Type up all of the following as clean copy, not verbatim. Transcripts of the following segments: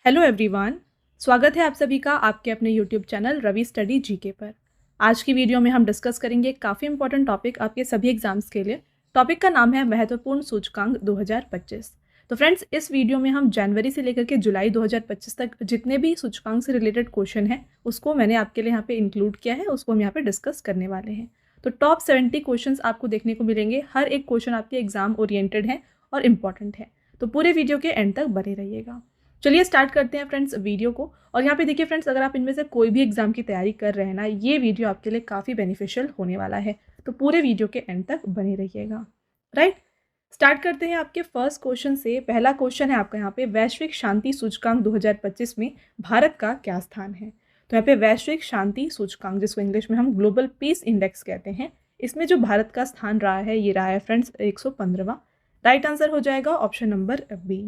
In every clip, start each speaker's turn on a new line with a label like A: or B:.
A: Hello everyone. स्वागत है आप सभी का आपके अपने YouTube channel Ravi study GK पर। आज की वीडियो में हम डिस्कस करेंगे एक काफ़ी इंपॉर्टेंट टॉपिक आपके सभी एग्जाम्स के लिए। टॉपिक का नाम है महत्वपूर्ण सूचकांक 2025। तो फ्रेंड्स, इस वीडियो में हम जनवरी से लेकर के जुलाई 2025 तक जितने भी सूचकांक से रिलेटेड क्वेश्चन हैं उसको मैंने आपके लिए यहाँ पे इंक्लूड किया है, उसको हम यहाँ पे डिस्कस करने वाले हैं। तो टॉप 70 क्वेश्चन आपको देखने को मिलेंगे। हर एक क्वेश्चन आपके एग्जाम ओरिएंटेड है और इम्पॉर्टेंट है, तो पूरे वीडियो के एंड तक बने रहिएगा। चलिए स्टार्ट करते हैं फ्रेंड्स वीडियो को। और यहाँ पे देखिए फ्रेंड्स, अगर आप इनमें से कोई भी एग्जाम की तैयारी कर रहे हैं ना, ये वीडियो आपके लिए काफ़ी बेनिफिशियल होने वाला है, तो पूरे वीडियो के एंड तक बने रहिएगा। राइट, स्टार्ट करते हैं आपके फर्स्ट क्वेश्चन से। पहला क्वेश्चन है आपका यहाँ पे, वैश्विक शांति सूचकांक 2025 में भारत का क्या स्थान है। तो यहाँ पे वैश्विक शांति सूचकांक, जिसको इंग्लिश में हम ग्लोबल पीस इंडेक्स कहते हैं, इसमें जो भारत का स्थान रहा है ये रहा है फ्रेंड्स 115वां। राइट आंसर हो जाएगा ऑप्शन नंबर बी।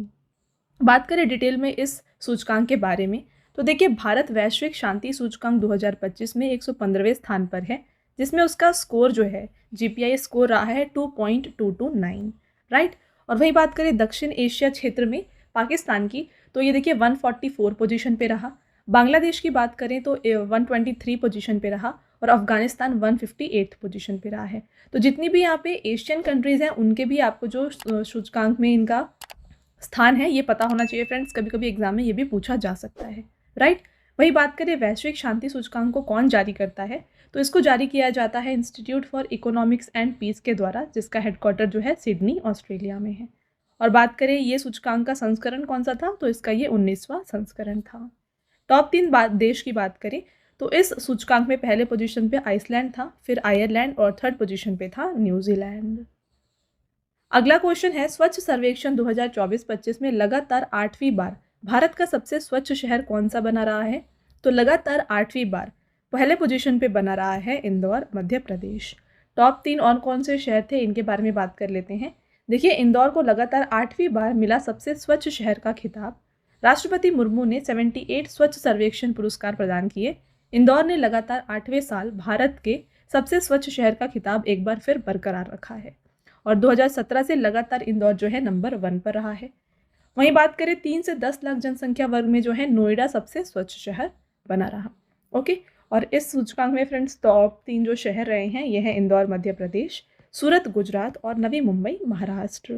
A: बात करें डिटेल में इस सूचकांक के बारे में, तो देखिए भारत वैश्विक शांति सूचकांक 2025 में 115वें स्थान पर है, जिसमें उसका स्कोर जो है जीपीआई स्कोर रहा है 2.229। राइट, और वही बात करें दक्षिण एशिया क्षेत्र में पाकिस्तान की, तो ये देखिए 144 पोजीशन पे रहा। बांग्लादेश की बात करें तो 123 पोजीशन पे रहा, और अफगानिस्तान 158 पोजीशन पे रहा है। तो जितनी भी यहाँ पे एशियन कंट्रीज़ हैं उनके भी आपको जो सूचकांक में इनका स्थान है ये पता होना चाहिए फ्रेंड्स, कभी कभी एग्जाम में ये भी पूछा जा सकता है। राइट, वही बात करें वैश्विक शांति सूचकांक को कौन जारी करता है, तो इसको जारी किया जाता है Institute for Economics and Peace के द्वारा, जिसका हेडक्वार्टर जो है सिडनी ऑस्ट्रेलिया में है। और बात करें ये सूचकांक का संस्करण कौन सा था, तो इसका ये 19वां संस्करण था। टॉप 3 देश की बात करें तो इस सूचकांक में पहले पोजीशन पे आइसलैंड था, फिर आयरलैंड और थर्ड पोजीशन पे था न्यूजीलैंड। अगला क्वेश्चन है, स्वच्छ सर्वेक्षण 2024-25 में लगातार 8वीं बार भारत का सबसे स्वच्छ शहर कौन सा बना रहा है। तो लगातार 8वीं बार पहले पोजीशन पे बना रहा है इंदौर, मध्य प्रदेश। टॉप 3 और कौन से शहर थे इनके बारे में बात कर लेते हैं। देखिए, इंदौर को लगातार 8वीं बार मिला सबसे स्वच्छ शहर का खिताब। राष्ट्रपति मुर्मू ने 78 स्वच्छ सर्वेक्षण पुरस्कार प्रदान किए। इंदौर ने लगातार 8वें साल भारत के सबसे स्वच्छ शहर का खिताब एक बार फिर बरकरार रखा है, और 2017 से लगातार इंदौर जो है नंबर 1 पर रहा है। वहीं बात करें 3 से 10 लाख जनसंख्या वर्ग में जो है नोएडा सबसे स्वच्छ शहर बना रहा। ओके, और इस सूचकांक में फ्रेंड्स टॉप 3 जो शहर रहे हैं ये हैं इंदौर मध्य प्रदेश, सूरत गुजरात और नवी मुंबई महाराष्ट्र।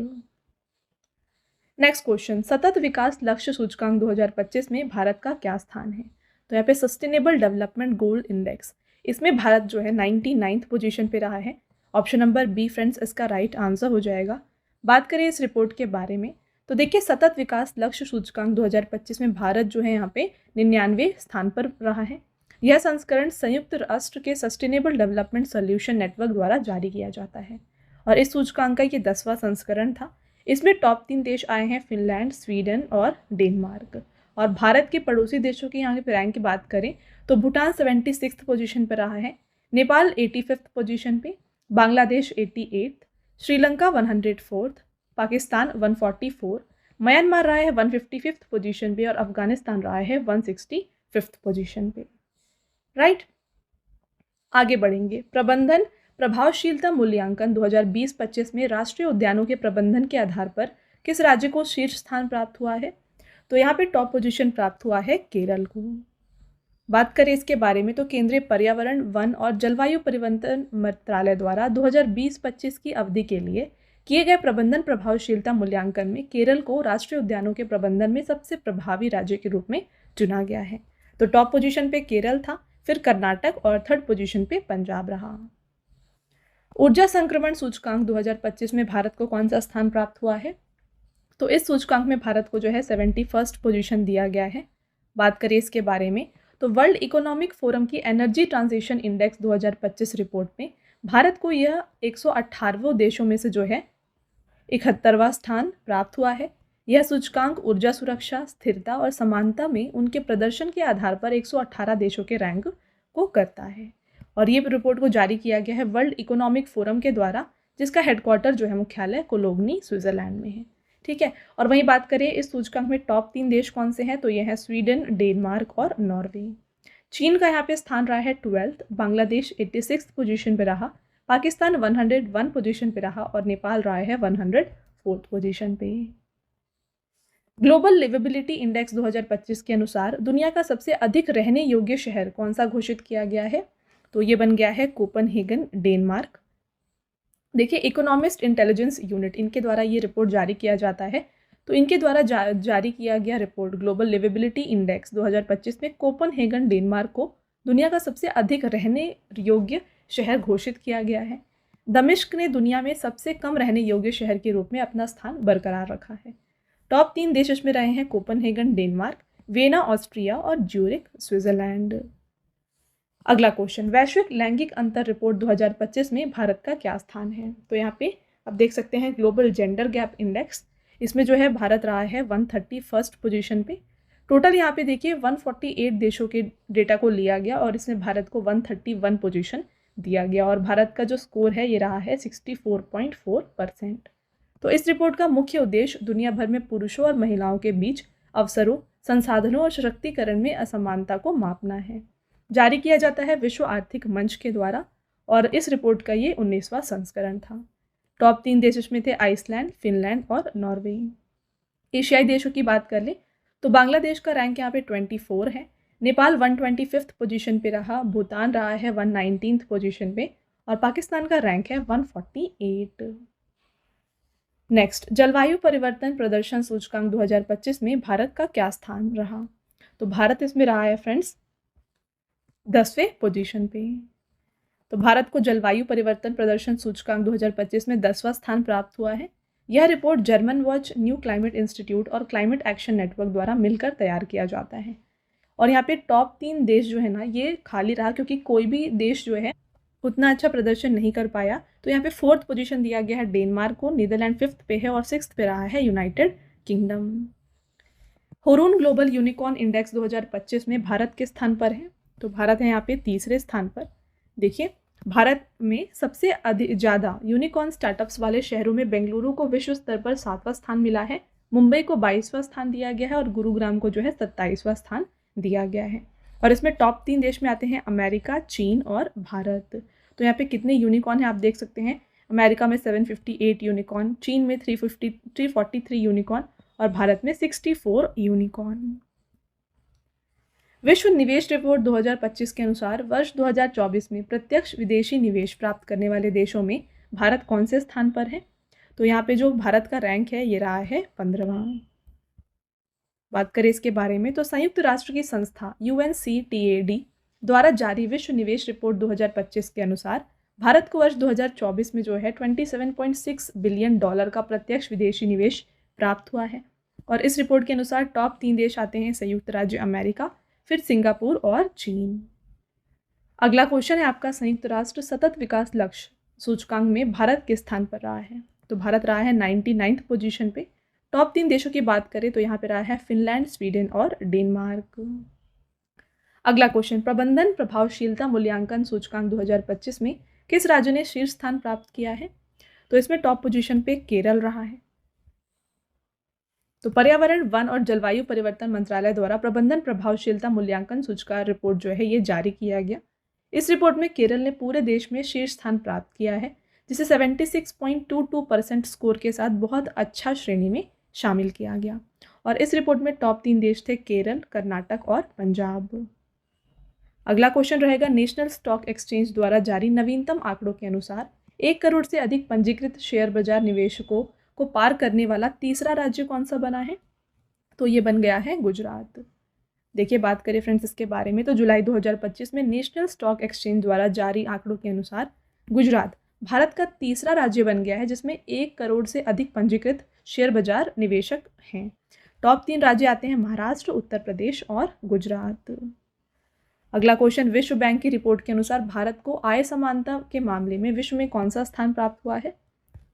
A: नेक्स्ट क्वेश्चन, सतत विकास लक्ष्य सूचकांक 2025 में भारत का क्या स्थान है। तो यहाँ पे सस्टेनेबल डेवलपमेंट गोल इंडेक्स, इसमें भारत जो है 99th पोजीशन पे रहा है। ऑप्शन नंबर बी फ्रेंड्स इसका राइट आंसर हो जाएगा। बात करें इस रिपोर्ट के बारे में, तो देखिए सतत विकास लक्ष्य सूचकांक 2025 में भारत जो है यहाँ पे 99वें स्थान पर रहा है। यह संस्करण संयुक्त राष्ट्र के सस्टेनेबल डेवलपमेंट सोल्यूशन नेटवर्क द्वारा जारी किया जाता है, और इस सूचकांक का ये 10वां संस्करण था। इसमें टॉप 3 देश आए हैं, फिनलैंड, स्वीडन और डेनमार्क। और भारत के पड़ोसी देशों की यहाँ की रैंक की बात करें तो भूटान 76th पोजीशन पर रहा है, नेपाल 85th पोजीशन पे, Bangladesh 88th, Sri Lanka 104th, Pakistan 144, Myanmar रहा है 155th पोजीशन पे, और अफगानिस्तान रहा है 165th पोजीशन पे। राइट, आगे बढ़ेंगे। प्रबंधन प्रभावशीलता मूल्यांकन 2020-25 में राष्ट्रीय उद्यानों के प्रबंधन के आधार पर किस राज्य को शीर्ष स्थान प्राप्त हुआ है। तो यहाँ पे टॉप पोजीशन प्राप्त हुआ है केरल को। बात करें इसके बारे में तो केंद्रीय पर्यावरण, वन और जलवायु परिवर्तन मंत्रालय द्वारा 2020-25 की अवधि के लिए किए गए प्रबंधन प्रभावशीलता मूल्यांकन में केरल को राष्ट्रीय उद्यानों के प्रबंधन में सबसे प्रभावी राज्य के रूप में चुना गया है। तो टॉप पोजीशन पे केरल था, फिर कर्नाटक और थर्ड पोजीशन पे पंजाब रहा। ऊर्जा संक्रमण सूचकांक 2025 में भारत को कौन सा स्थान प्राप्त हुआ है। तो इस सूचकांक में भारत को जो है 71st पोजीशन दिया गया है। बात करें इसके बारे में तो वर्ल्ड इकोनॉमिक फोरम की एनर्जी ट्रांजिशन इंडेक्स 2025 रिपोर्ट में भारत को यह 118वें देशों में से जो है 71वां स्थान प्राप्त हुआ है। यह सूचकांक ऊर्जा सुरक्षा, स्थिरता और समानता में उनके प्रदर्शन के आधार पर 118 देशों के रैंक को करता है, और ये रिपोर्ट को जारी किया गया है वर्ल्ड इकोनॉमिक फोरम के द्वारा, जिसका हेडक्वार्टर जो है मुख्यालय कोलोगनी स्विट्जरलैंड में है। ठीक है, और वहीं बात करें इस सूचकांक में टॉप 3 देश कौन से हैं, तो ये हैं स्वीडन, डेनमार्क और नॉर्वे। चीन का यहाँ पे स्थान रहा है 12th, बांग्लादेश 86th पोजीशन पे रहा, पाकिस्तान 101 पोजीशन पे रहा, और नेपाल रहा है 104th पोजीशन पे। ग्लोबल लिवेबिलिटी इंडेक्स 2025 के अनुसार दुनिया का सबसे अधिक रहने योग्य शहर कौन सा घोषित किया गया है? तो ये बन गया है कोपनहेगन, डेनमार्क। देखिए, इकोनॉमिस्ट इंटेलिजेंस यूनिट, इनके द्वारा ये रिपोर्ट जारी किया जाता है। तो इनके द्वारा जारी किया गया रिपोर्ट ग्लोबल लिवेबिलिटी इंडेक्स 2025 में कोपनहेगन, डेनमार्क को दुनिया का सबसे अधिक रहने योग्य शहर घोषित किया गया है। दमिश्क ने दुनिया में सबसे कम रहने योग्य शहर के रूप में अपना स्थान बरकरार रखा है। टॉप 3 देश इसमें रहे हैं कोपनहेगन, डेनमार्क, वियना, ऑस्ट्रिया और ज्यूरिक, स्विट्जरलैंड। अगला क्वेश्चन, वैश्विक लैंगिक अंतर रिपोर्ट 2025 में भारत का क्या स्थान है? तो यहाँ पे आप देख सकते हैं ग्लोबल जेंडर गैप इंडेक्स, इसमें जो है भारत रहा है 131st पोजीशन पे। टोटल यहाँ पे देखिए 148 देशों के डेटा को लिया गया और इसमें भारत को 131 पोजीशन दिया गया और भारत का जो स्कोर है ये रहा है 64.4%। तो इस रिपोर्ट का मुख्य उद्देश्य दुनिया भर में पुरुषों और महिलाओं के बीच अवसरों, संसाधनों और सशक्तिकरण में असमानता को मापना है। जारी किया जाता है विश्व आर्थिक मंच के द्वारा और इस रिपोर्ट का ये 19वां संस्करण था। टॉप 3 देश इसमें थे आइसलैंड, फिनलैंड और नॉर्वे। एशियाई देशों की बात कर ले तो बांग्लादेश का रैंक यहाँ पे 24 है, नेपाल 125th पोजीशन पे रहा, भूटान रहा है 119th पोजीशन पे और पाकिस्तान का रैंक है 148। नेक्स्ट, जलवायु परिवर्तन प्रदर्शन सूचकांक 2025 में भारत का क्या स्थान रहा? तो भारत इसमें रहा है फ्रेंड्स 10वें पोजीशन पे। तो भारत को जलवायु परिवर्तन प्रदर्शन सूचकांक 2025 में 10वां स्थान प्राप्त हुआ है। यह report German watch, new climate institute और क्लाइमेट एक्शन नेटवर्क द्वारा मिलकर तैयार किया जाता है। और यहाँ पे टॉप 3 देश जो है ना ये खाली रहा क्योंकि कोई भी देश जो है उतना अच्छा प्रदर्शन नहीं कर पाया। तो यहाँ पे 4th पोजीशन दिया गया है डेनमार्क को, नीदरलैंड 5th पे है और 6th पे रहा है United kingdom. Hurun global unicorn index 2025 में भारत के स्थान पर है? तो भारत है यहाँ पे 3रे स्थान पर। देखिए, भारत में सबसे ज़्यादा यूनिकॉर्न स्टार्टअप्स वाले शहरों में बेंगलुरु को विश्व स्तर पर 7वां स्थान मिला है, मुंबई को 22वां स्थान दिया गया है और गुरुग्राम को जो है 27वां स्थान दिया गया है। और इसमें टॉप 3 देश में आते हैं अमेरिका, चीन और भारत। तो यहाँ पे कितने यूनिकॉर्न हैं आप देख सकते हैं। अमेरिका में 758 यूनिकॉर्न, चीन में 343 यूनिकॉर्न और भारत में 64 यूनिकॉर्न। विश्व निवेश रिपोर्ट 2025 के अनुसार वर्ष 2024 में प्रत्यक्ष विदेशी निवेश प्राप्त करने वाले देशों में भारत कौन से स्थान पर है? तो यहाँ पे जो भारत का रैंक है ये रहा है 15वां। बात करें इसके बारे में तो संयुक्त राष्ट्र की संस्था UNCTAD द्वारा जारी विश्व निवेश रिपोर्ट 2025 के अनुसार भारत को वर्ष 2024 में जो है $27.6 बिलियन का प्रत्यक्ष विदेशी निवेश प्राप्त हुआ है। और इस रिपोर्ट के अनुसार टॉप 3 देश आते हैं संयुक्त राज्य अमेरिका, फिर सिंगापुर और चीन। अगला क्वेश्चन है आपका, संयुक्त राष्ट्र सतत विकास लक्ष्य सूचकांक में भारत किस स्थान पर रहा है? तो भारत रहा है 99th पोजीशन पे। टॉप 3 देशों की बात करें तो यहाँ पे रहा है फिनलैंड, स्वीडन और डेनमार्क। अगला क्वेश्चन, प्रबंधन प्रभावशीलता मूल्यांकन सूचकांक 2025 में किस राज्य ने शीर्ष स्थान प्राप्त किया है? तो इसमें टॉप पोजीशन पे केरल रहा है। तो पर्यावरण, वन और जलवायु परिवर्तन मंत्रालय द्वारा प्रबंधन प्रभावशीलता मूल्यांकन सूचकांक रिपोर्ट जो है ये जारी किया गया। इस रिपोर्ट में केरल ने पूरे देश में शीर्ष स्थान प्राप्त किया है, जिसे 76.22% स्कोर के साथ बहुत अच्छा श्रेणी में शामिल किया गया। और इस रिपोर्ट में टॉप 3 देश थे केरल, कर्नाटक और पंजाब। अगला क्वेश्चन रहेगा, नेशनल स्टॉक एक्सचेंज द्वारा जारी नवीनतम आंकड़ों के अनुसार 1 करोड़ से अधिक पंजीकृत शेयर बाजार निवेशकों को पार करने वाला तीसरा राज्य कौन सा बना है? तो ये बन गया है गुजरात। देखिए, बात करें फ्रेंड्स इसके बारे में तो जुलाई 2025 में नेशनल स्टॉक एक्सचेंज द्वारा जारी आंकड़ों के अनुसार गुजरात भारत का तीसरा राज्य बन गया है जिसमें 1 करोड़ से अधिक पंजीकृत शेयर बाजार निवेशक हैं। टॉप 3 राज्य आते हैं महाराष्ट्र, उत्तर प्रदेश और गुजरात। अगला क्वेश्चन, विश्व बैंक की रिपोर्ट के अनुसार भारत को आय समानता के मामले में विश्व में कौन सा स्थान प्राप्त हुआ है?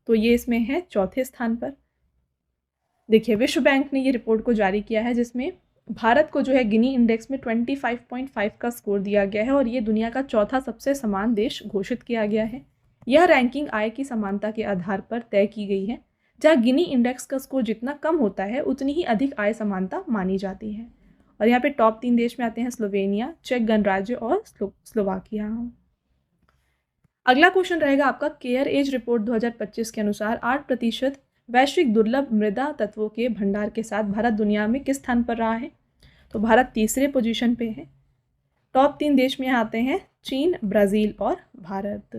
A: तो ये इसमें है 4थे स्थान पर। देखिए, विश्व बैंक ने ये रिपोर्ट को जारी किया है जिसमें भारत को जो है गिनी इंडेक्स में 25.5 का स्कोर दिया गया है और ये दुनिया का 4था सबसे समान देश घोषित किया गया है। यह रैंकिंग आय की समानता के आधार पर तय की गई है, जहाँ गिनी इंडेक्स का स्कोर जितना कम होता है उतनी ही अधिक आय समानता मानी जाती है। और यहाँ पे टॉप 3 देश में आते हैं स्लोवेनिया, चेक गणराज्य और स्लोवाकिया। अगला क्वेश्चन रहेगा आपका, केयर एज रिपोर्ट 2025 के अनुसार 8% वैश्विक दुर्लभ मृदा तत्वों के भंडार के साथ भारत दुनिया में किस स्थान पर रहा है? तो भारत तीसरे पोजीशन पे है। टॉप 3 देश में आते हैं चीन, ब्राज़ील और भारत।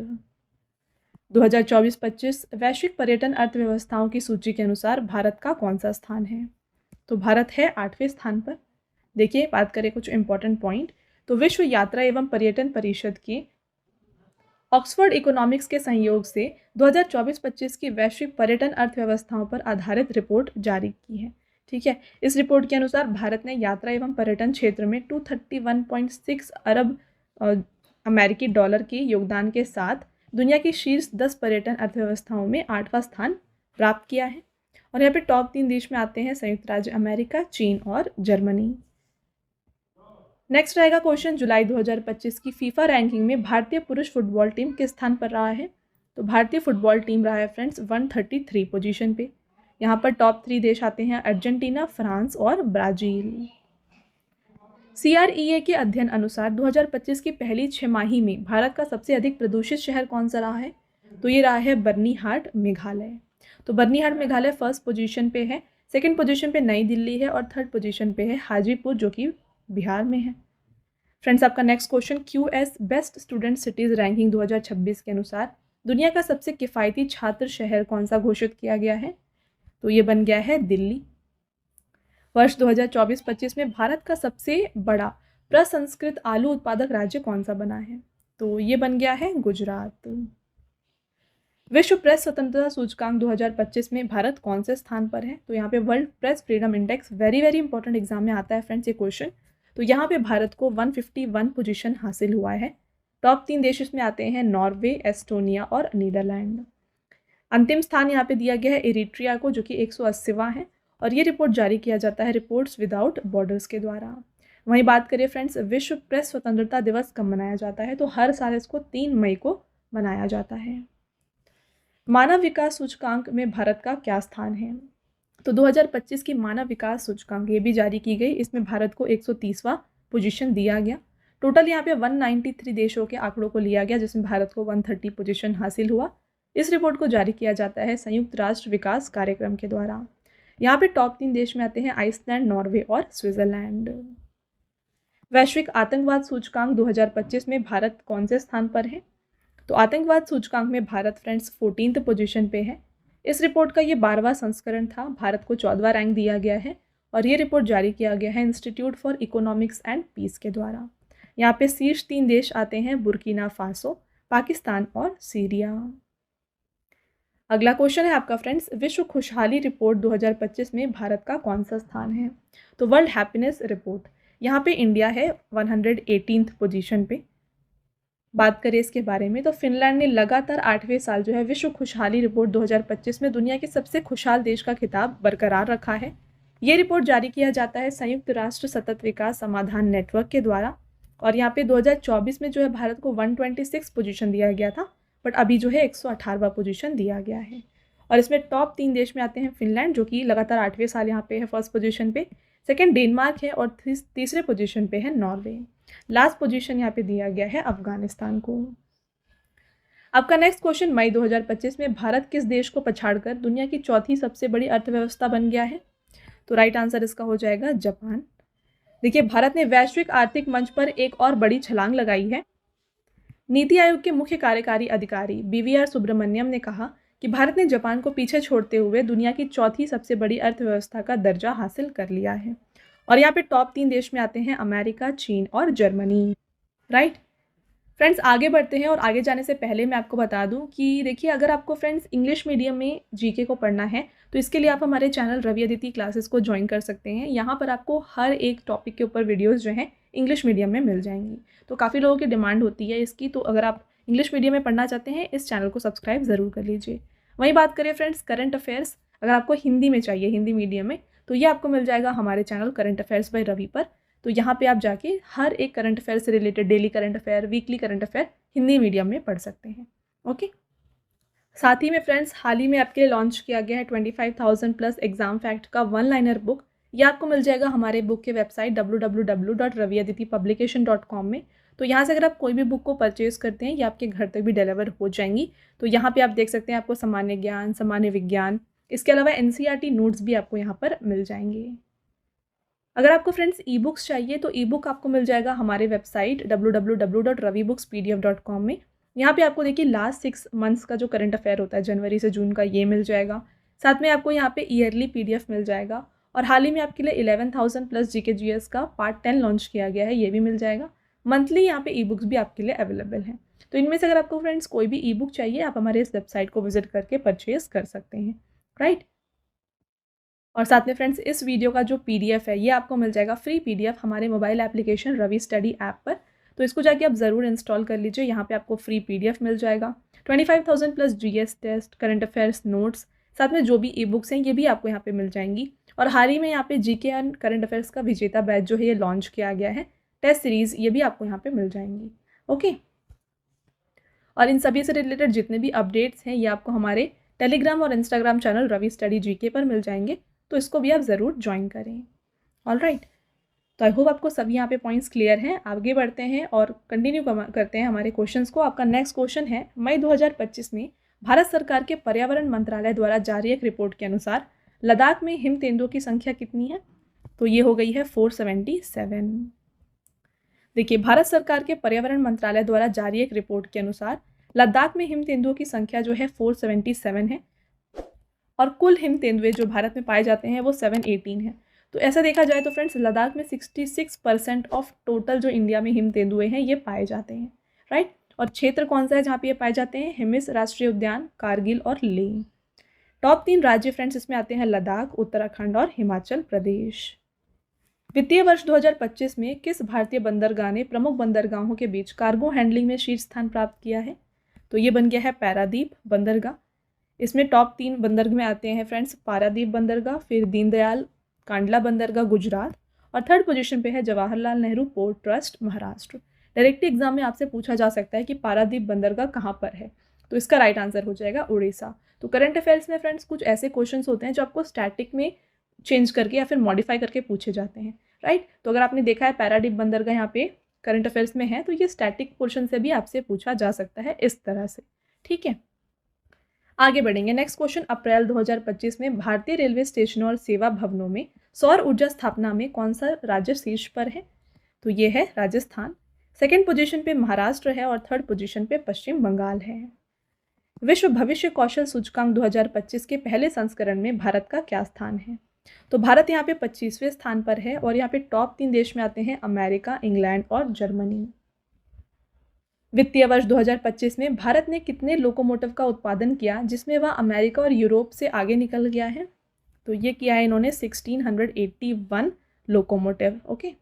A: 2024-25 वैश्विक पर्यटन अर्थव्यवस्थाओं की सूची के अनुसार भारत का कौन सा स्थान है? तो भारत है 8वें स्थान पर। देखिए, बात करें कुछ इंपॉर्टेंट पॉइंट, तो विश्व यात्रा एवं पर्यटन परिषद की ऑक्सफोर्ड इकोनॉमिक्स के सहयोग से 2024-25 की वैश्विक पर्यटन अर्थव्यवस्थाओं पर आधारित रिपोर्ट जारी की है। ठीक है, इस रिपोर्ट के अनुसार भारत ने यात्रा एवं पर्यटन क्षेत्र में 231.6 अरब अमेरिकी डॉलर के योगदान के साथ दुनिया की शीर्ष 10 पर्यटन अर्थव्यवस्थाओं में 8वां स्थान प्राप्त किया है। और यहाँ पे टॉप 3 देश में आते हैं संयुक्त राज्य अमेरिका, चीन और जर्मनी। नेक्स्ट रहेगा क्वेश्चन, जुलाई 2025 की फीफा रैंकिंग में भारतीय पुरुष फुटबॉल टीम किस स्थान पर रहा है? तो भारतीय फुटबॉल टीम रहा है फ्रेंड्स 133 पोजीशन पे। यहाँ पर टॉप 3 देश आते हैं अर्जेंटीना, फ्रांस और ब्राज़ील। CREA के अध्ययन अनुसार 2025 की पहली 6 माही में भारत का सबसे अधिक प्रदूषित शहर कौन सा रहा है? तो ये रहा है बर्नीहाट, मेघालय। तो बर्नीहाट मेघालय फर्स्ट पोजीशन पे है, सेकंड पोजीशन पे नई दिल्ली है और थर्ड पोजीशन पे है हाजीपुर, जो कि बिहार में है। फ्रेंड्स, आपका next question, QS best student cities ranking 2026 के अनुसार दुनिया का सबसे किफ़ायती छात्र शहर कौन सा घोषित किया गया है? तो ये बन गया है दिल्ली। वर्ष 2024-25 में भारत का सबसे बड़ा प्रसंस्कृत आलू उत्पादक राज्य कौन सा बना है? तो ये बन गया है गुजरात। विश्व प्रेस स्वतंत्रता सूचकांक 2025 में भारत कौन से स्थान पर है? तो यहाँ पे world press freedom index, very very important exam में आता है फ्रेंड्स ये क्वेश्चन। तो यहाँ पे भारत को 151 पोजीशन हासिल हुआ है। टॉप 3 देश इसमें आते हैं नॉर्वे, एस्टोनिया और नीदरलैंड। अंतिम स्थान यहाँ पे दिया गया है इरिट्रिया को, जो कि 180वां है और ये रिपोर्ट जारी किया जाता है रिपोर्ट्स विदाउट बॉर्डर्स के द्वारा। वहीं बात करें फ्रेंड्स, विश्व प्रेस स्वतंत्रता दिवस कब मनाया जाता है? तो हर साल इसको 3 मई को मनाया जाता है। मानव विकास सूचकांक में भारत का क्या स्थान है? तो 2025 की मानव विकास सूचकांक ये भी जारी की गई, इसमें भारत को 130वां पोजीशन दिया गया। टोटल यहाँ पे 193 देशों के आंकड़ों को लिया गया, जिसमें भारत को 130 पोजीशन हासिल हुआ। इस रिपोर्ट को जारी किया जाता है संयुक्त राष्ट्र विकास कार्यक्रम के द्वारा। यहाँ पे टॉप 3 देश में आते हैं आइसलैंड, नॉर्वे और स्विट्जरलैंड। वैश्विक आतंकवाद सूचकांक 2025 में भारत कौन से स्थान पर है? तो आतंकवाद सूचकांक में भारत फ्रेंड्स 14th पोजीशन पे है। इस रिपोर्ट का ये 12वां संस्करण था, भारत को 14वां रैंक दिया गया है और ये रिपोर्ट जारी किया गया है Institute for Economics and Peace के द्वारा। यहाँ पे शीर्ष 3 देश आते हैं बुर्किना फासो, पाकिस्तान और सीरिया। अगला क्वेश्चन है आपका फ्रेंड्स, विश्व खुशहाली रिपोर्ट 2025 में भारत का कौन सा स्थान है? तो वर्ल्ड हैप्पीनेस रिपोर्ट, यहाँ पे इंडिया है 118th पोजीशन पे। बात करें इसके बारे में, तो फिनलैंड ने लगातार 8वें साल जो है विश्व खुशहाली रिपोर्ट 2025 में दुनिया के सबसे खुशहाल देश का खिताब बरकरार रखा है। ये रिपोर्ट जारी किया जाता है संयुक्त राष्ट्र सतत विकास समाधान नेटवर्क के द्वारा और यहाँ पे 2024 में जो है भारत को 126 पोजीशन दिया गया था, बट अभी जो है 118वां पोजीशन दिया गया है। और इसमें टॉप 3 देश में आते हैं फिनलैंड, जो कि लगातार 8वें साल यहाँ पे है फर्स्ट पोजीशन पे, सेकंड डेनमार्क है और तीसरे पोजीशन पे है नॉर्वे। लास्ट पोजीशन यहाँ पे दिया गया है अफगानिस्तान को। आपका नेक्स्ट क्वेश्चन, मई 2025 में भारत किस देश को पछाड़कर दुनिया की चौथी सबसे बड़ी अर्थव्यवस्था बन गया है? तो राइट आंसर इसका हो जाएगा जापान। देखिए, भारत ने वैश्विक आर्थिक मंच पर एक और बड़ी छलांग लगाई है। नीति आयोग के मुख्य कार्यकारी अधिकारी BVR सुब्रमण्यम ने कहा कि भारत ने जापान को पीछे छोड़ते हुए दुनिया की चौथी सबसे बड़ी अर्थव्यवस्था का दर्जा हासिल कर लिया है। और यहाँ पे टॉप 3 देश में आते हैं अमेरिका, चीन और जर्मनी। राइट फ्रेंड्स, आगे बढ़ते हैं और आगे जाने से पहले मैं आपको बता दूं कि देखिए, अगर आपको फ्रेंड्स इंग्लिश मीडियम में जीके को पढ़ना है तो इसके लिए आप हमारे चैनल रवि अदिति क्लासेस को ज्वाइन कर सकते हैं। यहाँ पर आपको हर एक टॉपिक के ऊपर वीडियोस जो हैं इंग्लिश मीडियम में मिल जाएंगी। तो काफ़ी लोगों की डिमांड होती है इसकी, तो अगर आप इंग्लिश मीडियम में पढ़ना चाहते हैं इस चैनल को सब्सक्राइब ज़रूर कर लीजिए। वहीं बात करें फ्रेंड्स करंट अफेयर्स, अगर आपको हिंदी में चाहिए, हिंदी मीडियम में, तो ये आपको मिल जाएगा हमारे channel current affairs by Ravi पर। तो यहाँ पे आप जाके हर एक करंट अफेयर से related daily current affair, weekly current affair Hindi medium में पढ़ सकते हैं। ओके, साथ ही में फ्रेंड्स हाल ही में आपके लिए लॉन्च किया गया है 25,000 प्लस एग्जाम फैक्ट का 1-लाइनर बुक। ये आपको मिल जाएगा हमारे बुक के वेबसाइट www.raviaditipublication.com में। तो यहाँ से अगर आप कोई भी बुक को परचेज करते हैं ये आपके घर तक भी डिलीवर हो जाएंगी। तो यहाँ पे आप देख सकते हैं आपको सामान्य ज्ञान, सामान्य विज्ञान, इसके अलावा एनसीईआरटी नोट्स भी आपको यहाँ पर मिल जाएंगे। अगर आपको फ्रेंड्स ई बुक्स चाहिए तो ई बुक आपको मिल जाएगा हमारे वेबसाइट www.ravibookspdf.com में। यहाँ पे आपको देखिए लास्ट 6 मंथ्स का जो करंट अफेयर होता है जनवरी से जून का, ये मिल जाएगा। साथ में आपको यहाँ पे ईयरली PDF मिल जाएगा, और हाल ही में आपके लिए 11,000 प्लस GK/GS का पार्ट 10 लॉन्च किया गया है, ये भी मिल जाएगा। मंथली यहाँ पे ई बुक्स भी आपके लिए अवेलेबल हैं। तो इनमें से अगर आपको फ्रेंड्स कोई भी ई बुक चाहिए, आप हमारे इस वेबसाइट को विजिट करके परचेज कर सकते हैं, राइट। और साथ में फ्रेंड्स इस वीडियो का जो PDF है ये आपको मिल जाएगा फ्री PDF हमारे mobile application Ravi study app पर। तो इसको जाके आप ज़रूर इंस्टॉल कर लीजिए, यहाँ पे आपको फ्री PDF मिल जाएगा। 25,000 plus GS test, current affairs notes, साथ में जो भी ई बुक्स हैं ये भी आपको यहाँ पे मिल जाएंगी। और हाल ही में यहाँ पे GK एंड करंट अफेयर्स का विजेता बैच जो है ये लॉन्च किया गया है, टेस्ट सीरीज़, ये भी आपको यहाँ पे मिल जाएंगी, ओके। और इन सभी से रिलेटेड जितने भी अपडेट्स हैं ये आपको हमारे टेलीग्राम और Instagram channel Ravi study GK पर मिल जाएंगे, तो इसको भी आप ज़रूर ज्वाइन करें, ऑलराइट। तो आई होप आपको सभी यहाँ पे पॉइंट्स क्लियर हैं। आगे बढ़ते हैं और कंटिन्यू करते हैं हमारे क्वेश्चंस को। आपका नेक्स्ट क्वेश्चन है, मई 2025 में भारत सरकार के पर्यावरण मंत्रालय द्वारा जारी एक रिपोर्ट के अनुसार लद्दाख में हिम तेंदुओं की संख्या कितनी है? तो ये हो गई है 477। देखिए, भारत सरकार के पर्यावरण मंत्रालय द्वारा जारी एक रिपोर्ट के अनुसार लद्दाख में हिम तेंदुओं की संख्या जो है 477 है, और कुल हिम तेंदुए जो भारत में पाए जाते हैं वो 718 है। तो ऐसा देखा जाए तो फ्रेंड्स लद्दाख में 66% ऑफ टोटल जो इंडिया में हिम तेंदुए हैं ये पाए जाते हैं, राइट। और क्षेत्र कौन सा है जहाँ पे ये पाए जाते हैं? हिमिस राष्ट्रीय उद्यान, कारगिल और लेह। टॉप 3 राज्य फ्रेंड्स इसमें आते हैं लद्दाख, उत्तराखंड और हिमाचल प्रदेश। वित्तीय वर्ष 2025 में किस भारतीय बंदरगाह ने प्रमुख बंदरगाहों के बीच कार्गो हैंडलिंग में शीर्ष स्थान प्राप्त किया है? तो ये बन गया है पारादीप बंदरगाह। इसमें टॉप 3 बंदरगाह में आते हैं फ्रेंड्स पारादीप बंदरगाह, फिर दीनदयाल कांडला बंदरगाह गुजरात, और थर्ड पोजीशन पे है Jawaharlal Nehru port trust Maharashtra. Direct exam में आपसे पूछा जा सकता है कि पारादीप बंदरगाह कहाँ पर है, तो इसका राइट आंसर हो जाएगा उड़ीसा। तो करंट अफेयर्स में फ्रेंड्स कुछ ऐसे क्वेश्चंस होते हैं जो आपको स्टैटिक में चेंज करके या फिर मॉडिफाई करके पूछे जाते हैं, राइट। तो अगर आपने देखा है पारादीप बंदरगाह यहाँ पे करंट अफेयर्स में है, तो ये स्टैटिक पोर्शन से भी आपसे पूछा जा सकता है इस तरह से, ठीक है। आगे बढ़ेंगे। नेक्स्ट क्वेश्चन, अप्रैल 2025 में भारतीय रेलवे स्टेशनों और सेवा भवनों में सौर ऊर्जा स्थापना में कौन सा राज्य शीर्ष पर है? तो ये है राजस्थान। सेकंड पोजीशन पे महाराष्ट्र है, और थर्ड पोजीशन पे पश्चिम बंगाल है। विश्व भविष्य कौशल सूचकांक 2025 के पहले संस्करण में भारत का क्या स्थान है? तो भारत यहाँ पे 25वें स्थान पर है, और यहाँ पे टॉप 3 देश में आते हैं अमेरिका, इंग्लैंड और जर्मनी। वित्तीय वर्ष 2025 में भारत ने कितने लोकोमोटिव का उत्पादन किया जिसमें वह अमेरिका और यूरोप से आगे निकल गया है? तो ये किया है इन्होंने 1681 लोकोमोटिव, ओके।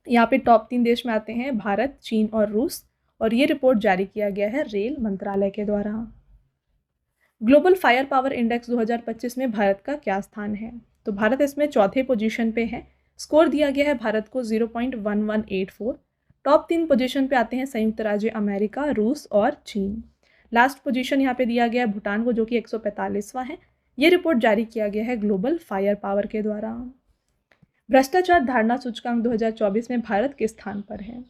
A: यहाँ पे टॉप 3 देश में आते हैं भारत, चीन और रूस, और ये रिपोर्ट जारी किया गया है रेल मंत्रालय के द्वारा। ग्लोबल फायर पावर इंडेक्स 2025 में भारत का क्या स्थान है? तो भारत इसमें चौथे पोजीशन पे है। स्कोर दिया गया है भारत को 0.1184। टॉप 3 पोजीशन पे आते हैं संयुक्त राज्य अमेरिका, रूस और चीन। लास्ट पोजीशन यहाँ पे दिया गया है भूटान को, जो कि 145वां है। ये रिपोर्ट जारी किया गया है ग्लोबल फायर पावर के द्वारा। भ्रष्टाचार धारणा सूचकांक 2024 में भारत किस स्थान पर है?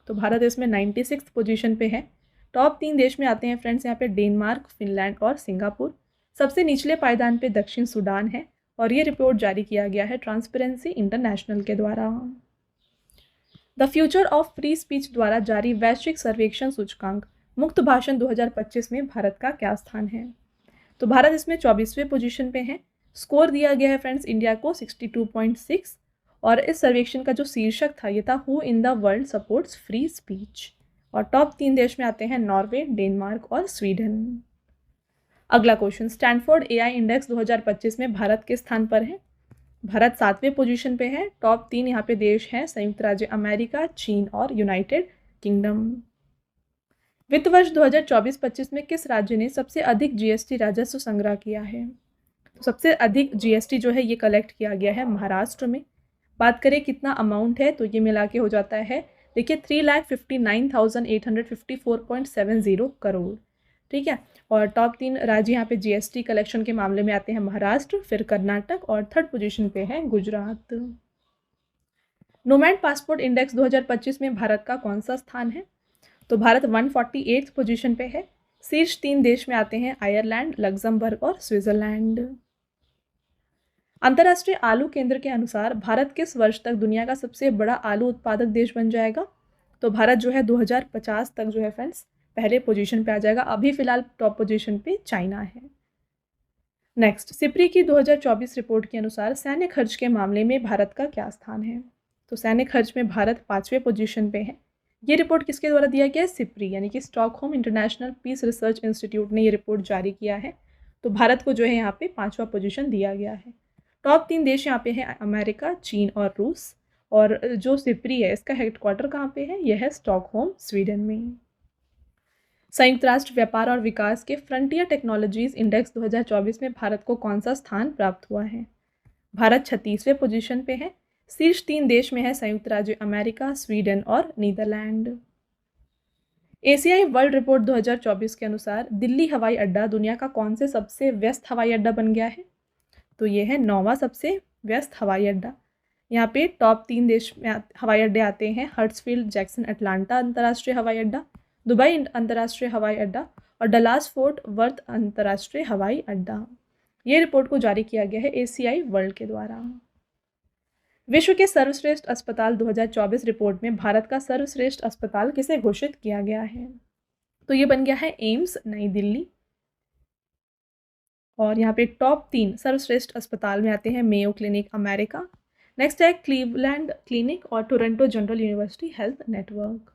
A: तो भारत इसमें 96 पोजीशन पे है। टॉप 3 देश में आते हैं फ्रेंड्स यहाँ पे डेनमार्क, फिनलैंड और सिंगापुर। सबसे निचले पायदान पे दक्षिण सूडान है, और ये रिपोर्ट जारी किया गया है ट्रांसपेरेंसी इंटरनेशनल के द्वारा। The future of free speech द्वारा जारी वैश्विक सर्वेक्षण सूचकांक मुक्त भाषण 2025 में भारत का क्या स्थान है? तो भारत इसमें 24वें पोजीशन पे है। स्कोर दिया गया है फ्रेंड्स इंडिया को 62.6, और इस सर्वेक्षण का जो शीर्षक था ये था who in the world supports free speech. और टॉप 3 देश में आते हैं नॉर्वे, डेनमार्क और स्वीडन। अगला क्वेश्चन, स्टैनफोर्ड AI इंडेक्स 2025 में भारत के स्थान पर है? भारत 7वें पोजीशन पे है। टॉप 3 यहाँ पे देश हैं संयुक्त राज्य अमेरिका, चीन और यूनाइटेड किंगडम। वित्त वर्ष 2024-25 में किस राज्य ने सबसे अधिक GST राजस्व संग्रह किया है? तो सबसे अधिक GST जो है ये कलेक्ट किया गया है महाराष्ट्र में। बात करें कितना अमाउंट है, तो ये मिला के हो जाता है, देखिए 3,59,854.70 करोड़, ठीक है। और टॉप 3 राज्य यहाँ पे GST कलेक्शन के मामले में आते हैं महाराष्ट्र, फिर कर्नाटक, और थर्ड पोजीशन पे है गुजरात। नोमैड पासपोर्ट इंडेक्स 2025 में भारत का कौन सा स्थान है? तो भारत 148 पोजीशन पे है। शीर्ष 3 देश में आते हैं आयरलैंड, लग्जमबर्ग और स्विट्जरलैंड। अंतर्राष्ट्रीय आलू केंद्र के अनुसार भारत किस वर्ष तक दुनिया का सबसे बड़ा आलू उत्पादक देश बन जाएगा? तो भारत जो है 2050 तक जो है फ्रेंड्स पहले पोजीशन पे आ जाएगा। अभी फिलहाल टॉप पोजीशन पे चाइना है। नेक्स्ट, सिप्री की 2024 रिपोर्ट के अनुसार सैन्य खर्च के मामले में भारत का क्या स्थान है? तो सैन्य खर्च में भारत 5वें पोजीशन पे है। ये रिपोर्ट किसके द्वारा दिया गया है? सिप्री यानी कि Stockholm International Peace Research Institute ने ये रिपोर्ट जारी किया है। तो भारत को जो है यहाँ पे 5वां पोजीशन दिया गया है। टॉप 3 देश यहाँ पे हैं अमेरिका, चीन और रूस। और जो सिप्री है इसका हेडक्वार्टर कहाँ पे है? यह है स्टॉकहोम, स्वीडन में। संयुक्त राष्ट्र व्यापार और विकास के फ्रंटियर टेक्नोलॉजीज इंडेक्स 2024 में भारत को कौन सा स्थान प्राप्त हुआ है? भारत 36वें पोजीशन पे है। शीर्ष 3 देश में है संयुक्त राज्य अमेरिका, स्वीडन और नीदरलैंड। एशियाई वर्ल्ड रिपोर्ट 2024 के अनुसार दिल्ली हवाई अड्डा दुनिया का कौन से सबसे व्यस्त हवाई अड्डा बन गया है? तो ये है 9वां सबसे व्यस्त हवाई अड्डा। यहाँ पे टॉप 3 देश में हवाई अड्डे आते हैं हर्ट्सफील्ड जैक्सन अटलांटा अंतर्राष्ट्रीय हवाई अड्डा, दुबई अंतर्राष्ट्रीय हवाई अड्डा और डलास फोर्ट वर्थ अंतर्राष्ट्रीय हवाई अड्डा। ये रिपोर्ट को जारी किया गया है एशियाई वर्ल्ड के द्वारा। विश्व के सर्वश्रेष्ठ अस्पताल 2024 रिपोर्ट में भारत का सर्वश्रेष्ठ अस्पताल किसे घोषित किया गया है? तो ये बन गया है एम्स नई दिल्ली। और यहाँ पे टॉप 3 सर्वश्रेष्ठ अस्पताल में आते हैं मेयो क्लिनिक अमेरिका, नेक्स्ट है क्लीवलैंड क्लिनिक और Toronto general university health network.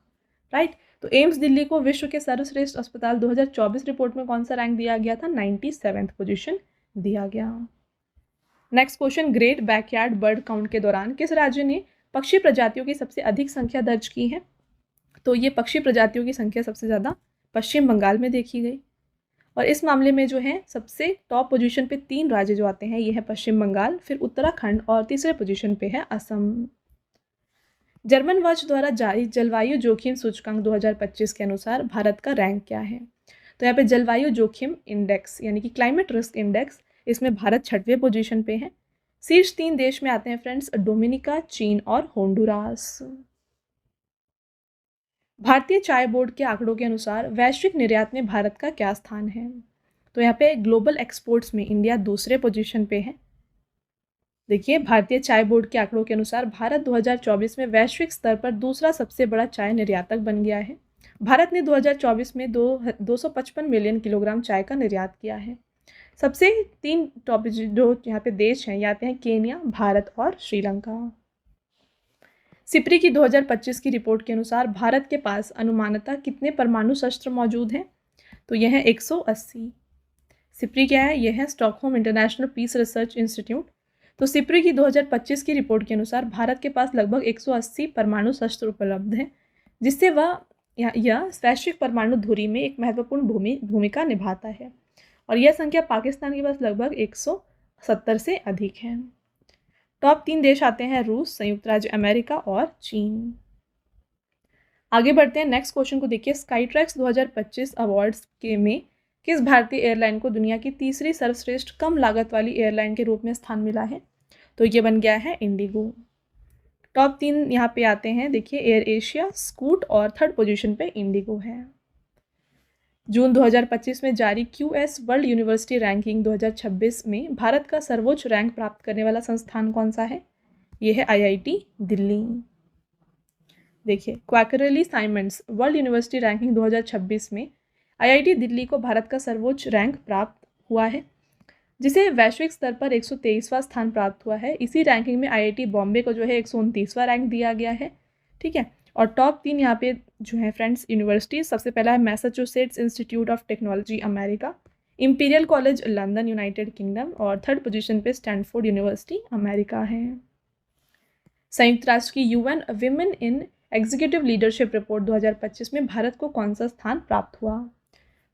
A: Right, तो एम्स दिल्ली को विश्व के सर्वश्रेष्ठ अस्पताल 2024 रिपोर्ट में कौन सा रैंक दिया गया था? 97th पोजीशन दिया गया। Next question, great backyard bird count के दौरान किस राज्य ने पक्षी प्रजातियों की सबसे अधिक संख्या दर्ज की है? तो ये पक्षी प्रजातियों की संख्या सबसे ज़्यादा पश्चिम बंगाल में देखी गई। और इस मामले में जो है सबसे टॉप पोजीशन पे 3 राज्य जो आते हैं ये है पश्चिम बंगाल, फिर उत्तराखंड और तीसरे पोजीशन पे है असम। जर्मन वॉच द्वारा जारी जलवायु जोखिम सूचकांक 2025 के अनुसार भारत का रैंक क्या है? तो यहाँ पे जलवायु जोखिम इंडेक्स यानी कि क्लाइमेट रिस्क इंडेक्स, इसमें भारत 6वें पोजीशन पे है। शीर्ष 3 देश में आते हैं फ्रेंड्स डोमिनिका, चीन और होंडुरास। भारतीय चाय बोर्ड के आंकड़ों के अनुसार वैश्विक निर्यात में भारत का क्या स्थान है? तो यहाँ पे ग्लोबल एक्सपोर्ट्स में इंडिया दूसरे पोजीशन पे है। देखिए, भारतीय चाय बोर्ड के आंकड़ों के अनुसार भारत 2024 में वैश्विक स्तर पर दूसरा सबसे बड़ा चाय निर्यातक बन गया है। भारत ने 2024 में 255 मिलियन किलोग्राम चाय का निर्यात किया है। सबसे 3 टॉप जो यहाँ पे देश हैं ये आते हैं केन्या, भारत और श्रीलंका। सिप्री की 2025 की रिपोर्ट के अनुसार भारत के पास अनुमानतः कितने परमाणु शस्त्र मौजूद हैं? तो यह है 180। सिप्री क्या है? यह है Stockholm International Peace Research Institute. तो सिप्री की 2025 की रिपोर्ट के अनुसार भारत के पास लगभग 180 परमाणु शस्त्र उपलब्ध हैं, जिससे वह यह वैश्विक परमाणु धुरी में एक महत्वपूर्ण भूमिका निभाता है। और यह संख्या पाकिस्तान के पास लगभग 170 से अधिक है। टॉप 3 देश आते हैं रूस, संयुक्त राज्य अमेरिका और चीन। आगे बढ़ते हैं, नेक्स्ट क्वेश्चन को देखिए। स्काईट्रैक्स 2025 अवार्ड्स के में किस भारतीय एयरलाइन को दुनिया की तीसरी सर्वश्रेष्ठ कम लागत वाली एयरलाइन के रूप में स्थान मिला है? तो ये बन गया है इंडिगो। टॉप 3 यहाँ पे आते हैं, देखिए एयर एशिया, स्कूट और 3rd पोजीशन पे इंडिगो है। जून 2025 में जारी QS वर्ल्ड यूनिवर्सिटी रैंकिंग 2026 में भारत का सर्वोच्च रैंक प्राप्त करने वाला संस्थान कौन सा है? यह है IIT दिल्ली। देखिए, क्वाकरली साइमंड्स वर्ल्ड यूनिवर्सिटी रैंकिंग 2026 में IIT दिल्ली को भारत का सर्वोच्च रैंक प्राप्त हुआ है, जिसे वैश्विक स्तर पर 123वां स्थान प्राप्त हुआ है। इसी रैंकिंग में IIT बॉम्बे को जो है 129वां रैंक दिया गया है। ठीक है, और टॉप 3 यहाँ पे जो है फ्रेंड्स यूनिवर्सिटी, सबसे पहला है Massachusetts institute of technology America, imperial college London United kingdom और 3rd पोजीशन पे स्टैनफोर्ड यूनिवर्सिटी अमेरिका है। संयुक्त राष्ट्र की UN women in executive leadership report 2025 में भारत को कौन सा स्थान प्राप्त हुआ?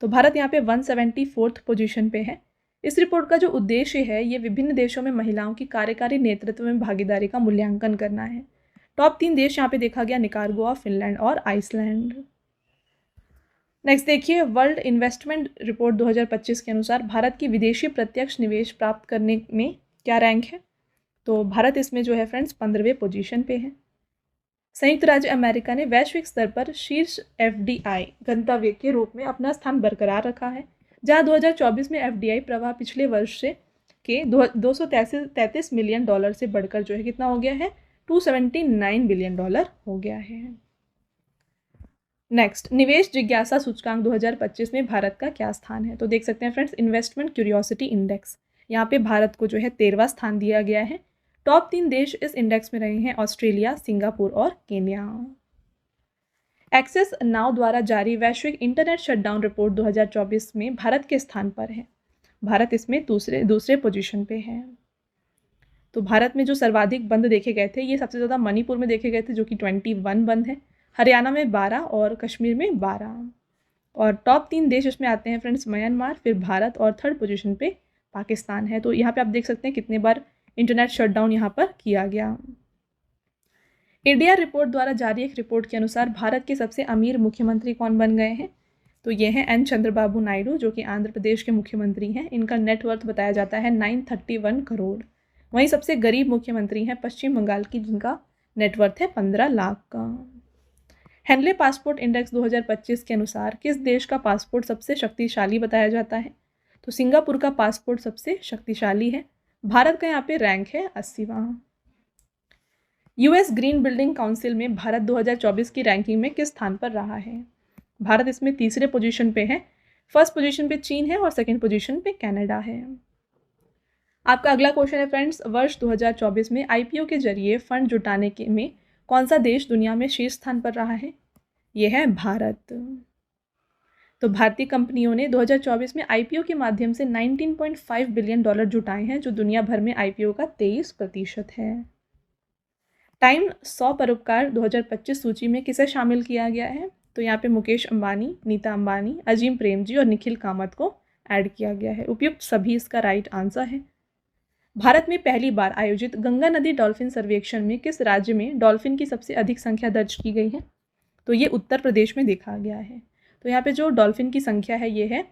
A: तो भारत यहाँ पे 174th पोजीशन पे है। इस रिपोर्ट का जो उद्देश्य है ये विभिन्न देशों में महिलाओं की कार्यकारी नेतृत्व में भागीदारी का मूल्यांकन करना है। टॉप 3 देश यहाँ पे देखा गया निकारागुआ, फिनलैंड और आइसलैंड। नेक्स्ट देखिए, वर्ल्ड इन्वेस्टमेंट रिपोर्ट 2025 के अनुसार भारत की विदेशी प्रत्यक्ष निवेश प्राप्त करने में क्या रैंक है? तो भारत इसमें जो है फ्रेंड्स 15वें पोजीशन पे है। संयुक्त राज्य अमेरिका ने वैश्विक स्तर पर शीर्ष एफडीआई गंतव्य के रूप में अपना स्थान बरकरार रखा है, जहां 2024 में एफडीआई प्रवाह पिछले वर्ष से के 233 मिलियन डॉलर से बढ़कर जो है कितना हो गया है, 279 बिलियन डॉलर हो गया है। नेक्स्ट, निवेश जिज्ञासा सूचकांक 2025 में भारत का क्या स्थान है? तो देख सकते हैं फ्रेंड्स, इन्वेस्टमेंट क्यूरियोसिटी इंडेक्स, यहाँ पे भारत को जो है 13वां स्थान दिया गया है। टॉप 3 देश इस इंडेक्स में रहे हैं ऑस्ट्रेलिया, सिंगापुर और केन्या। एक्सेस नाउ द्वारा जारी वैश्विक इंटरनेट शटडाउन रिपोर्ट 2024 में भारत के स्थान पर है। भारत इसमें दूसरे पोजीशन पे है। तो भारत में जो सर्वाधिक बंद देखे गए थे, ये सबसे ज़्यादा मणिपुर में देखे गए थे जो कि 21 बंद है, हरियाणा में 12 और कश्मीर में 12। और टॉप 3 देश इसमें आते हैं फ्रेंड्स, म्यांमार, फिर भारत और थर्ड पोजीशन पे पाकिस्तान है। तो यहाँ पे आप देख सकते हैं कितने बार इंटरनेट शटडाउन यहाँ पर किया गया। इंडिया रिपोर्ट द्वारा जारी एक रिपोर्ट के अनुसार भारत के सबसे अमीर मुख्यमंत्री कौन बन गए हैं? तो ये हैं एन चंद्रबाबू नायडू, जो कि आंध्र प्रदेश के मुख्यमंत्री हैं। इनका नेटवर्थ बताया जाता है 931 करोड़। वहीं सबसे गरीब मुख्यमंत्री हैं पश्चिम बंगाल की, जिनका नेटवर्थ है 15 लाख का। हेनले पासपोर्ट इंडेक्स 2025 के अनुसार किस देश का पासपोर्ट सबसे शक्तिशाली बताया जाता है? तो सिंगापुर का पासपोर्ट सबसे शक्तिशाली है। भारत का यहाँ पे रैंक है 80वां। यूएस ग्रीन बिल्डिंग काउंसिल में भारत 2024 की रैंकिंग में किस स्थान पर रहा है? भारत इसमें तीसरे पोजीशन पे है। फर्स्ट पोजीशन पे चीन है और सेकंड पोजीशन पे कनाडा है। आपका अगला क्वेश्चन है फ्रेंड्स, वर्ष 2024 में आईपीओ के जरिए फंड जुटाने के में कौन सा देश दुनिया में शीर्ष स्थान पर रहा है? यह है भारत। तो भारतीय कंपनियों ने 2024 में आईपीओ के माध्यम से 19.5 बिलियन डॉलर जुटाए हैं, जो दुनिया भर में आईपीओ का 23% है। टाइम 100 परोपकार 2025 सूची में किसे शामिल किया गया है? तो यहाँ पे मुकेश अंबानी, नीता अंबानी, अजीम प्रेमजी और निखिल कामत को ऐड किया गया है। उपयुक्त सभी इसका राइट आंसर है। भारत में पहली बार आयोजित गंगा नदी डॉल्फिन सर्वेक्षण में किस राज्य में डॉल्फिन की सबसे अधिक संख्या दर्ज की गई है? तो ये उत्तर प्रदेश में देखा गया है। तो यहाँ पे जो डॉल्फिन की संख्या है ये है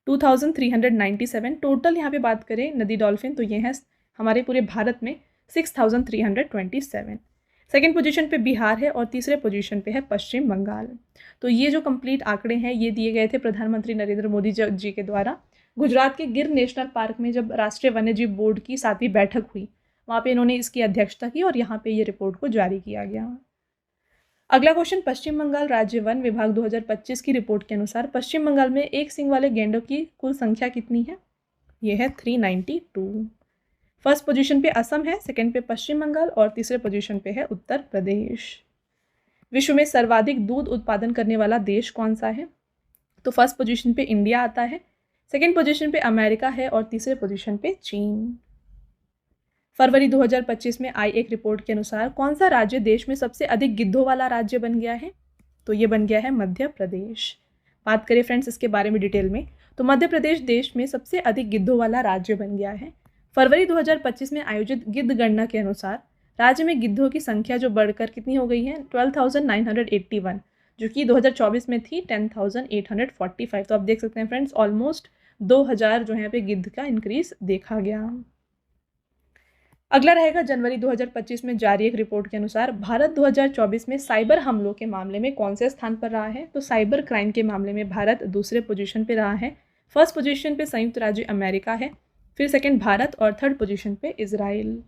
A: 2397। टोटल यहाँ पे बात करें नदी डॉल्फिन तो ये है हमारे पूरे भारत में 6327। सेकेंड पोजीशन पे बिहार है और तीसरे पोजीशन पे है पश्चिम बंगाल। तो ये जो कंप्लीट आंकड़े हैं ये दिए गए थे प्रधानमंत्री नरेंद्र मोदी जी के द्वारा। गुजरात के गिर नेशनल पार्क में जब राष्ट्रीय वन्यजीव बोर्ड की 7वीं बैठक हुई, वहाँ पे इन्होंने इसकी अध्यक्षता की और यहाँ पे ये रिपोर्ट को जारी किया गया। अगला क्वेश्चन, पश्चिम बंगाल राज्य वन विभाग 2025 की रिपोर्ट के अनुसार पश्चिम बंगाल में एक सींग वाले गैंडों की कुल संख्या कितनी है? ये है 392। फर्स्ट पोजीशन पे असम है, सेकंड पे पश्चिम बंगाल और तीसरे पोजीशन पे है उत्तर प्रदेश। विश्व में सर्वाधिक दूध उत्पादन करने वाला देश कौन सा है? तो फर्स्ट पोजीशन पे इंडिया आता है, सेकंड पोजीशन पे अमेरिका है और तीसरे पोजीशन पे चीन। फरवरी 2025 में आई एक रिपोर्ट के अनुसार कौन सा राज्य देश में सबसे अधिक गिद्धों वाला राज्य बन गया है? तो ये बन गया है मध्य प्रदेश। बात करें फ्रेंड्स इसके बारे में डिटेल में, तो मध्य प्रदेश देश में सबसे अधिक गिद्धों वाला राज्य बन गया है। फरवरी 2025 में आयोजित गिद्ध गणना के अनुसार राज्य में गिद्धों की संख्या जो बढ़कर कितनी हो गई है 12,981, जो कि 2024 में थी 10,845। तो आप देख सकते हैं फ्रेंड्स ऑलमोस्ट 2000 जो है यहाँ पे गिद्ध का इंक्रीज देखा गया। अगला रहेगा जनवरी 2025 में जारी एक रिपोर्ट के अनुसार भारत 2024 में साइबर हमलों के मामले में कौन से स्थान पर रहा है? तो साइबर क्राइम के मामले में भारत दूसरे पोजीशन पे रहा है। फर्स्ट पोजीशन पे संयुक्त राज्य अमेरिका है, फिर सेकंड भारत और थर्ड पोजीशन पे इजराइल।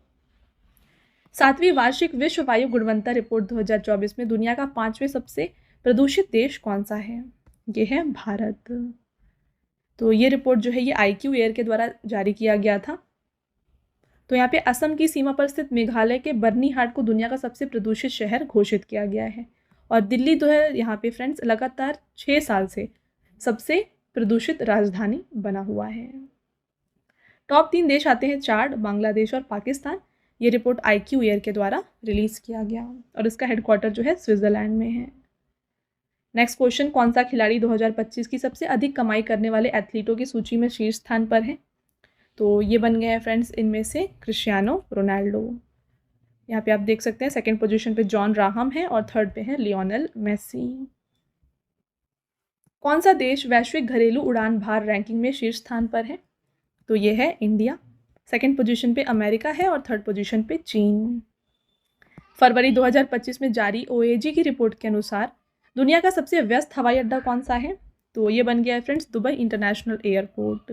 A: 7वीं वार्षिक विश्व वायु गुणवत्ता रिपोर्ट 2024 में दुनिया का 5वें सबसे प्रदूषित देश कौन सा है? ये है भारत। तो ये रिपोर्ट जो है ये IQ एयर के द्वारा जारी किया गया था। तो यहाँ पे असम की सीमा पर स्थित मेघालय के बर्नीहाट को दुनिया का सबसे प्रदूषित शहर घोषित किया गया है और दिल्ली जो है यहाँ पे फ्रेंड्स लगातार 6 साल से सबसे प्रदूषित राजधानी बना हुआ है। टॉप 3 देश आते हैं चाड, बांग्लादेश और पाकिस्तान। ये रिपोर्ट IQ एयर के द्वारा रिलीज किया गया और इसका हेडक्वार्टर जो है स्विट्जरलैंड में है। नेक्स्ट क्वेश्चन, कौन सा खिलाड़ी 2025 की सबसे अधिक कमाई करने वाले एथलीटों की सूची में शीर्ष स्थान पर है? तो ये बन गए हैं फ्रेंड्स इनमें से क्रिस्टियानो रोनाल्डो। यहाँ पे आप देख सकते हैं सेकंड पोजीशन पे जॉन राहम है और थर्ड पे है लियोनेल मेसी। कौन सा देश वैश्विक घरेलू उड़ान भार रैंकिंग में शीर्ष स्थान पर है? तो ये है इंडिया। सेकंड पोजीशन पे अमेरिका है और थर्ड पोजीशन पे चीन। फरवरी 2025 में जारी OAG की रिपोर्ट के अनुसार दुनिया का सबसे व्यस्त हवाई अड्डा कौन सा है? तो ये बन गया है फ्रेंड्स दुबई इंटरनेशनल एयरपोर्ट।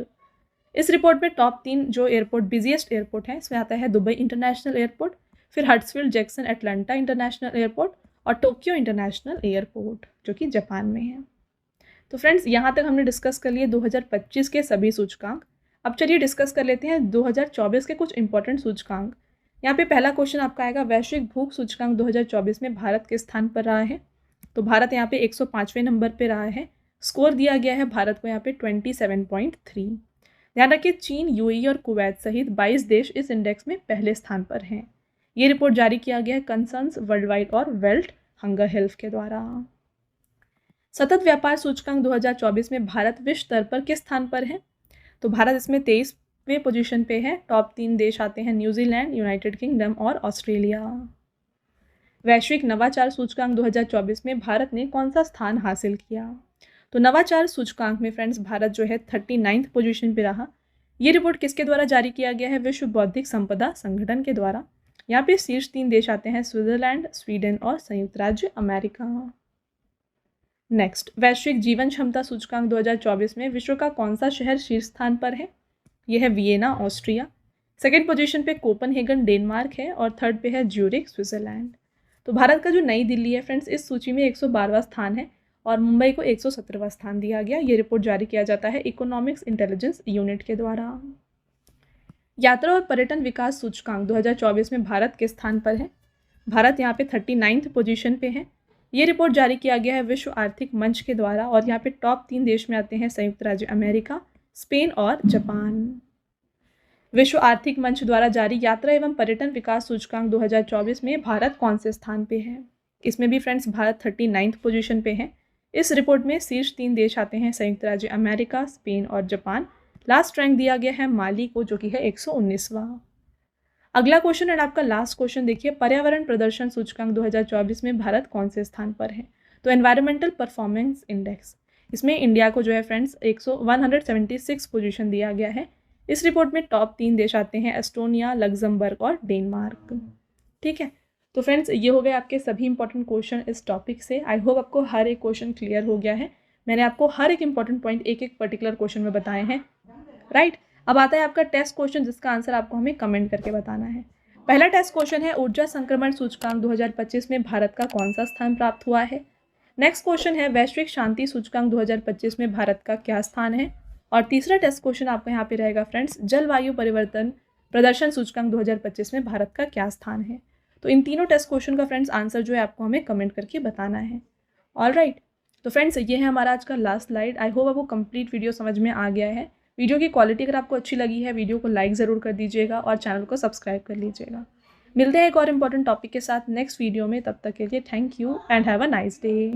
A: इस रिपोर्ट में टॉप 3 जो एयरपोर्ट बिजिएस्ट एयरपोर्ट है इसमें आता है दुबई इंटरनेशनल एयरपोर्ट, फिर हट्सफील्ड जैक्सन एटलांटा इंटरनेशनल एयरपोर्ट और टोक्यो इंटरनेशनल एयरपोर्ट जो कि जापान में है। तो फ्रेंड्स यहाँ तक हमने डिस्कस कर लिए 2025 के सभी सूचकांक। अब चलिए डिस्कस कर लेते हैं 2024 के कुछ इंपॉर्टेंट सूचकांक। यहाँ पे पहला क्वेश्चन आपका आएगा, वैश्विक भूख सूचकांक 2024 में भारत किस स्थान पर रहा है? तो भारत यहाँ पे 105वें नंबर पे रहा है। स्कोर दिया गया है भारत को यहाँ पे 27.3। ध्यान रखिए चीन, UAE और कुवैत सहित 22 देश इस इंडेक्स में पहले स्थान पर हैं। ये रिपोर्ट जारी किया गया है कंसर्न्स वर्ल्ड वाइड और वर्ल्ड हंगर हेल्थ के द्वारा। सतत व्यापार सूचकांक 2024 में भारत विश्व स्तर पर किस स्थान पर है? तो भारत इसमें 23वें पोजीशन पे है। टॉप 3 देश आते हैं न्यूजीलैंड, यूनाइटेड किंगडम और ऑस्ट्रेलिया। वैश्विक नवाचार सूचकांक 2024 में भारत ने कौन सा स्थान हासिल किया? तो नवाचार सूचकांक में फ्रेंड्स भारत जो है 39th पोजीशन पे रहा। ये रिपोर्ट किसके द्वारा जारी किया गया है? विश्व बौद्धिक संपदा संगठन के द्वारा। यहाँ पे शीर्ष 3 देश आते हैं स्विट्जरलैंड, स्वीडन और संयुक्त राज्य अमेरिका। नेक्स्ट, वैश्विक जीवन क्षमता सूचकांक 2024 में विश्व का कौन सा शहर शीर्ष स्थान पर है? यह है वियना, ऑस्ट्रिया। सेकेंड पोजीशन पे कोपनहेगन, डेनमार्क है और थर्ड पे है ज्यूरिख, स्विट्जरलैंड। तो भारत का जो नई दिल्ली है फ्रेंड्स इस सूची में 112वां स्थान है और मुंबई को 117वां स्थान दिया गया। ये रिपोर्ट जारी किया जाता है इकोनॉमिक्स इंटेलिजेंस यूनिट के द्वारा। यात्रा और पर्यटन विकास सूचकांक 2024 में भारत किस स्थान पर है? भारत यहाँ पे 39th पोजीशन पे है। ये रिपोर्ट जारी किया गया है विश्व आर्थिक मंच के द्वारा और यहाँ पे टॉप 3 देश में आते हैं संयुक्त राज्य अमेरिका, स्पेन और जापान। विश्व आर्थिक मंच द्वारा जारी यात्रा एवं पर्यटन विकास सूचकांक 2024 में भारत कौन से स्थान पे है? इसमें भी फ्रेंड्स भारत 39th पोजीशन पे है। इस रिपोर्ट में शीर्ष 3 देश आते हैं संयुक्त राज्य अमेरिका, स्पेन और जापान। लास्ट रैंक दिया गया है माली को जो कि है 119वां। अगला क्वेश्चन एंड आपका लास्ट क्वेश्चन देखिए, पर्यावरण प्रदर्शन सूचकांक 2024 में भारत कौन से स्थान पर है? तो एनवायरमेंटल परफॉर्मेंस इंडेक्स, इसमें इंडिया को जो है फ्रेंड्स 176 पोजीशन दिया गया है। इस रिपोर्ट में टॉप 3 देश आते हैं एस्टोनिया, लग्जमबर्ग और डेनमार्क। ठीक है, तो फ्रेंड्स ये हो गए आपके सभी इंपॉर्टेंट क्वेश्चन इस टॉपिक से। आई होप आपको हर एक क्वेश्चन क्लियर हो गया है। मैंने आपको हर एक इंपॉर्टेंट पॉइंट एक एक पर्टिकुलर क्वेश्चन में बताए हैं, राइट। अब आता है आपका टेस्ट क्वेश्चन जिसका आंसर आपको हमें कमेंट करके बताना है। पहला टेस्ट क्वेश्चन है, ऊर्जा संक्रमण सूचकांक 2025 में भारत का कौन सा स्थान प्राप्त हुआ है? नेक्स्ट क्वेश्चन है, वैश्विक शांति सूचकांक 2025 में भारत का क्या स्थान है? और तीसरा टेस्ट क्वेश्चन आपका यहाँ पे रहेगा फ्रेंड्स, जलवायु परिवर्तन प्रदर्शन सूचकांक 2025 में भारत का क्या स्थान है? तो इन तीनों टेस्ट क्वेश्चन का फ्रेंड्स आंसर जो है आपको हमें कमेंट करके बताना है। ऑल राइट, तो फ्रेंड्स ये है हमारा आज का लास्ट स्लाइड। आई होप आपको कंप्लीट वीडियो समझ में आ गया है। वीडियो की क्वालिटी अगर आपको अच्छी लगी है वीडियो को लाइक ज़रूर कर दीजिएगा और चैनल को सब्सक्राइब कर लीजिएगा। मिलते हैं एक और इम्पॉर्टेंट टॉपिक के साथ नेक्स्ट वीडियो में, तब तक के लिए thank you and have a nice day.